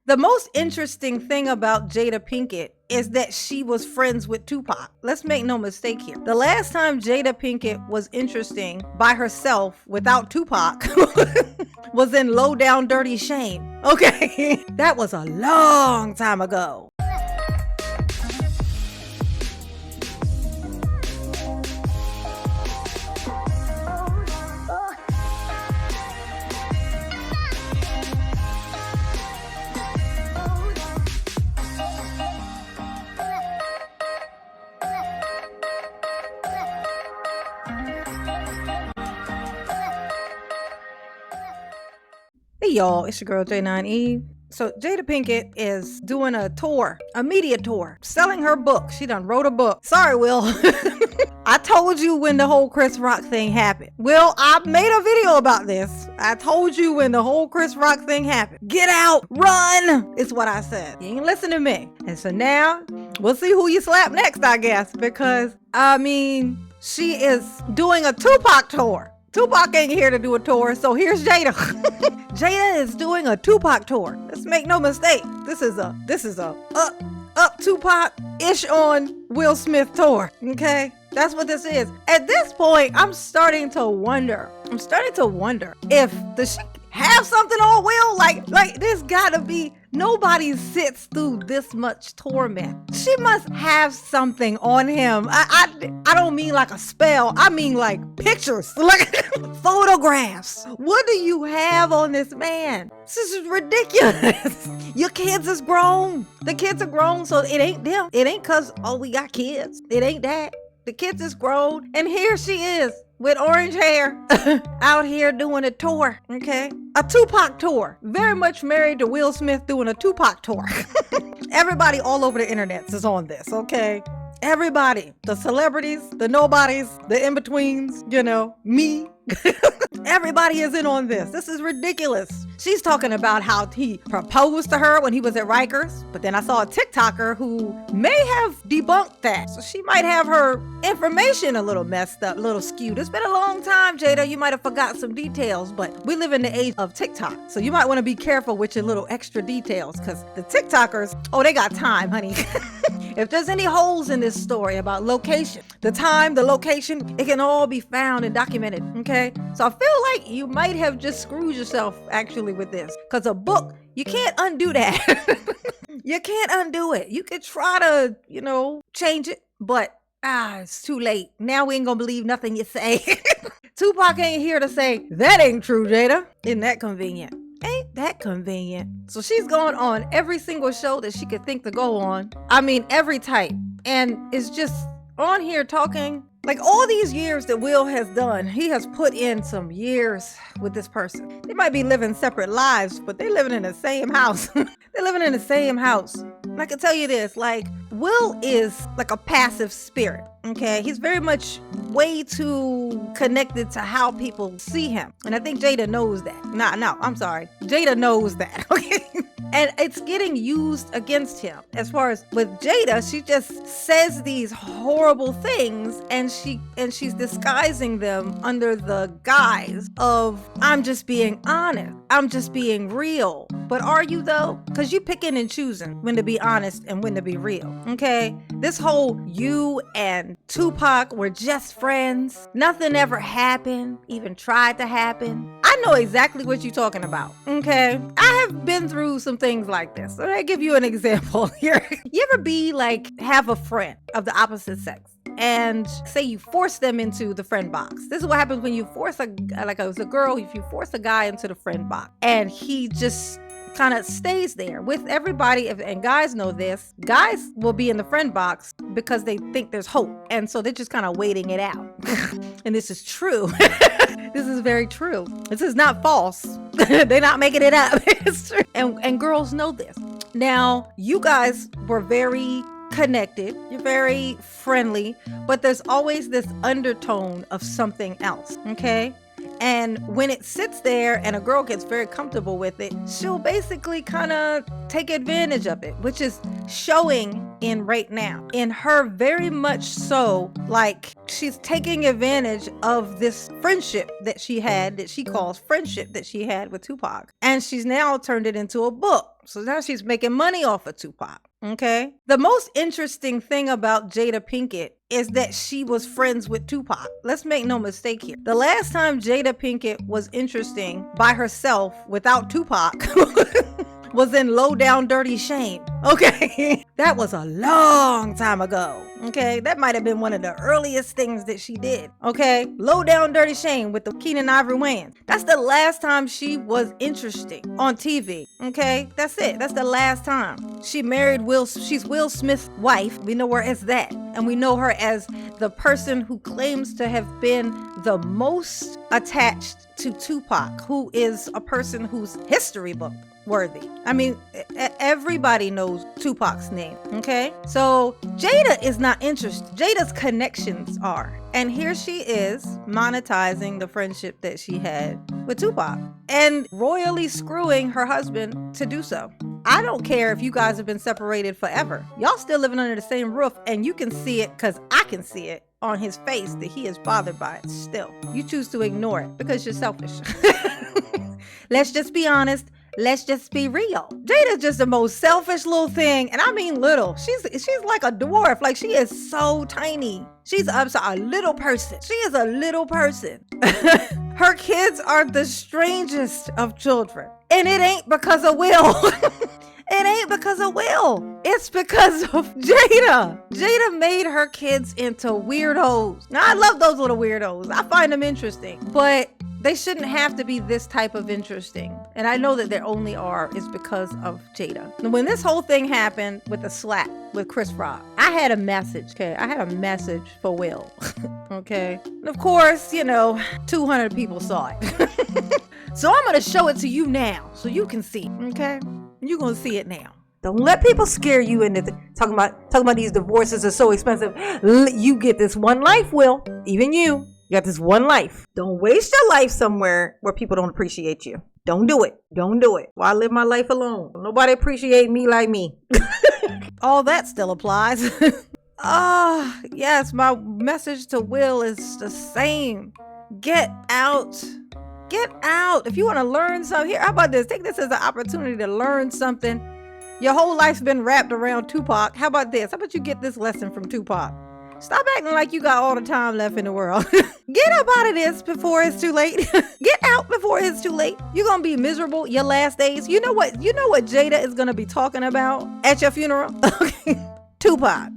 The most interesting thing about Jada Pinkett is that she was friends with Tupac. Let's make no mistake here. The last time Jada Pinkett was interesting by herself without Tupac was in Low Down Dirty Shame. Okay, that was a long time ago. Hey y'all, it's your girl J9 Eve. So Jada Pinkett is doing a tour, a media tour, selling her book. She done wrote a book. Sorry, Will. I told you when the whole Chris Rock thing happened. Will, I made a video about this. I told you when the whole Chris Rock thing happened. Get out, run, is what I said. You ain't listen to me. And so now we'll see who you slap next, I guess, because she is doing a Tupac tour. Tupac ain't here to do a tour, so here's Jada. Jada is doing a Tupac tour. Let's make no mistake. This is a up Tupac-ish on Will Smith tour. Okay? That's what this is. At this point, I'm starting to wonder if she have something on Will. Like there's gotta be, nobody sits through this much torment. She must have something on him. I don't mean like a spell. I mean like pictures, like photographs. What do you have on this man? This is ridiculous. Your kids is grown. The kids are grown, so it ain't them. It ain't cause, oh, we got kids. It ain't that. The kids is grown, and here she is with orange hair out here doing a tour, okay? A Tupac tour. Very much married to Will Smith doing a Tupac tour. Everybody all over the internet is on this, okay? Everybody, the celebrities, the nobodies, the in-betweens, me. Everybody is in on this. This is ridiculous. She's talking about how he proposed to her when he was at Rikers, but then I saw a TikToker who may have debunked that. So she might have her information a little messed up, a little skewed. It's been a long time, Jada. You might have forgot some details, but we live in the age of TikTok. So you might want to be careful with your little extra details, because the TikTokers, they got time, honey. If there's any holes in this story about location, the time, the location, it can all be found and documented, okay? So I feel like you might have just screwed yourself actually with this, because a book, you can't undo that. You can't undo it. You could try to, change it, but it's too late. Now we ain't gonna believe nothing you say. Tupac ain't here to say, that ain't true, Jada. Isn't that convenient? Ain't that convenient? So she's going on every single show that she could think to go on. I mean, every type. And it's just on here talking. Like all these years that Will has done, he has put in some years with this person. They might be living separate lives, but they're living in the same house. They're living in the same house. And I can tell you this, like, Will is like a passive spirit, okay? He's very much way too connected to how people see him. And I think Jada knows that. I'm sorry. Jada knows that, okay? And it's getting used against him. As far as with Jada, she just says these horrible things, and she's disguising them under the guise of, I'm just being honest. I'm just being real. But are you though? Because you picking and choosing when to be honest and when to be real, okay? This whole you and Tupac were just friends. Nothing ever happened, even tried to happen. I know exactly what you're talking about, okay? I have been through some things like this. So I give you an example here. You ever be like, have a friend of the opposite sex, and say you force them into the friend box. This is what happens when you force if you force a guy into the friend box, and he just kind of stays there with everybody. And guys know this, guys will be in the friend box because they think there's hope, and so they're just kind of waiting it out. And this is true. This is very true. This is not false. They're not making it up. It's true. And girls know this. Now, you guys were very connected, you're very friendly, but there's always this undertone of something else, okay? And when it sits there and a girl gets very comfortable with it, she'll basically kind of take advantage of it, which is showing in right now. In her very much so, like, she's taking advantage of this friendship that she had, that she calls friendship that she had with Tupac. And she's now turned it into a book. So now she's making money off of Tupac. Okay. The most interesting thing about Jada Pinkett is that she was friends with Tupac. Let's make no mistake here. The last time Jada Pinkett was interesting by herself without Tupac was in Low Down Dirty Shame. Okay. That was a long time ago. Okay. That might have been one of the earliest things that she did. Okay. Low Down Dirty Shame with the Keenan Ivory Wayans. That's the last time she was interesting on TV. Okay. That's it. That's the last time. She married she's Will Smith's wife. We know her as that. And we know her as the person who claims to have been the most attached to Tupac, who is a person whose history book worthy. I mean, everybody knows Tupac's name. Okay. So Jada is not interested. Jada's connections are. And here she is monetizing the friendship that she had with Tupac and royally screwing her husband to do so. I don't care if you guys have been separated forever. Y'all still living under the same roof, and you can see it because I can see it on his face that he is bothered by it still. You choose to ignore it because you're selfish. Let's just be honest. Let's just be real. Jada's just the most selfish little thing. And I mean little. She's like a dwarf. Like, she is so tiny. She's a little person. She is a little person. Her kids are the strangest of children. And it ain't because of Will. It ain't because of Will. It's because of Jada. Jada made her kids into weirdos. Now, I love those little weirdos. I find them interesting. But they shouldn't have to be this type of interesting. And I know that there only is because of Jada. And when this whole thing happened with the slap with Chris Rock, I had a message, okay? I had a message for Will, okay? And of course, 200 people saw it. So I'm going to show it to you now so you can see, okay? You're going to see it now. Don't let people scare you into talking about these divorces are so expensive. You get this one life, Will. Even you. You got this one life. Don't waste your life somewhere where people don't appreciate you. Don't do it. Don't do it. Why live my life alone? Nobody appreciate me like me. All that still applies. Yes, my message to Will is the same. Get out. Get out. If you want to learn something, here, how about this? Take this as an opportunity to learn something. Your whole life's been wrapped around Tupac. How about this? How about you get this lesson from Tupac? Stop acting like you got all the time left in the world. Get up out of this before it's too late. Get out before it's too late. You're going to be miserable your last days. You know what Jada is going to be talking about at your funeral? Tupac.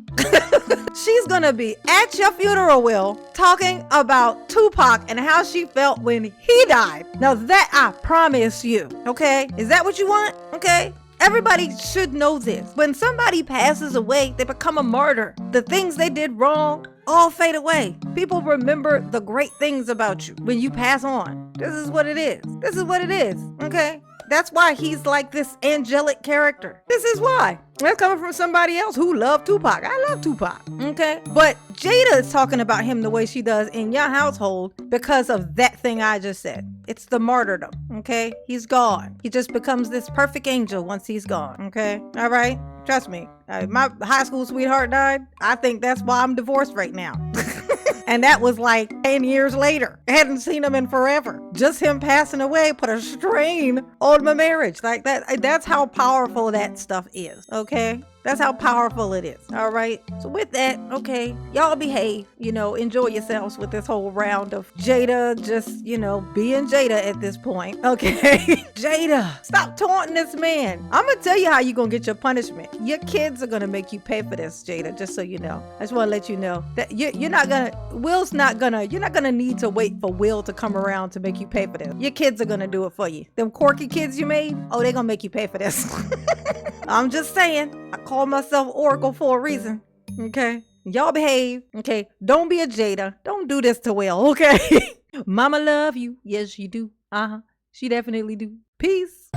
She's going to be at your funeral, Will, talking about Tupac and how she felt when he died. Now that I promise you, okay? Is that what you want? Okay? Everybody should know this. When somebody passes away, they become a martyr. The things they did wrong all fade away. People remember the great things about you when you pass on. This is what it is. This is what it is. Okay? That's why he's like this angelic character. This is why. That's coming from somebody else who loved Tupac. I love Tupac. Okay? But Jada is talking about him the way she does in your household because of that thing I just said. It's the martyrdom. Okay? He's gone. He just becomes this perfect angel once he's gone. Okay? All right? Trust me. My high school sweetheart died. I think that's why I'm divorced right now. And that was like 10 years later. I hadn't seen him in forever. Just him passing away put a strain on my marriage. Like that's how powerful that stuff is. Okay? That's how powerful it is. All right. So with that, okay, y'all behave, enjoy yourselves with this whole round of Jada just, being Jada at this point. Okay. Jada, stop taunting this man. I'm going to tell you how you're going to get your punishment. Your kids are going to make you pay for this, Jada, just so you know. I just want to let you know that you're not going to need to wait for Will to come around to make you pay for this. Your kids are going to do it for you. Them quirky kids you made, they're going to make you pay for this. I'm just saying. I call myself Oracle for a reason. Okay? Y'all behave. Okay? Don't be a Jada. Don't do this to Will. Okay? Mama love you. Yes, she do. She definitely do. Peace.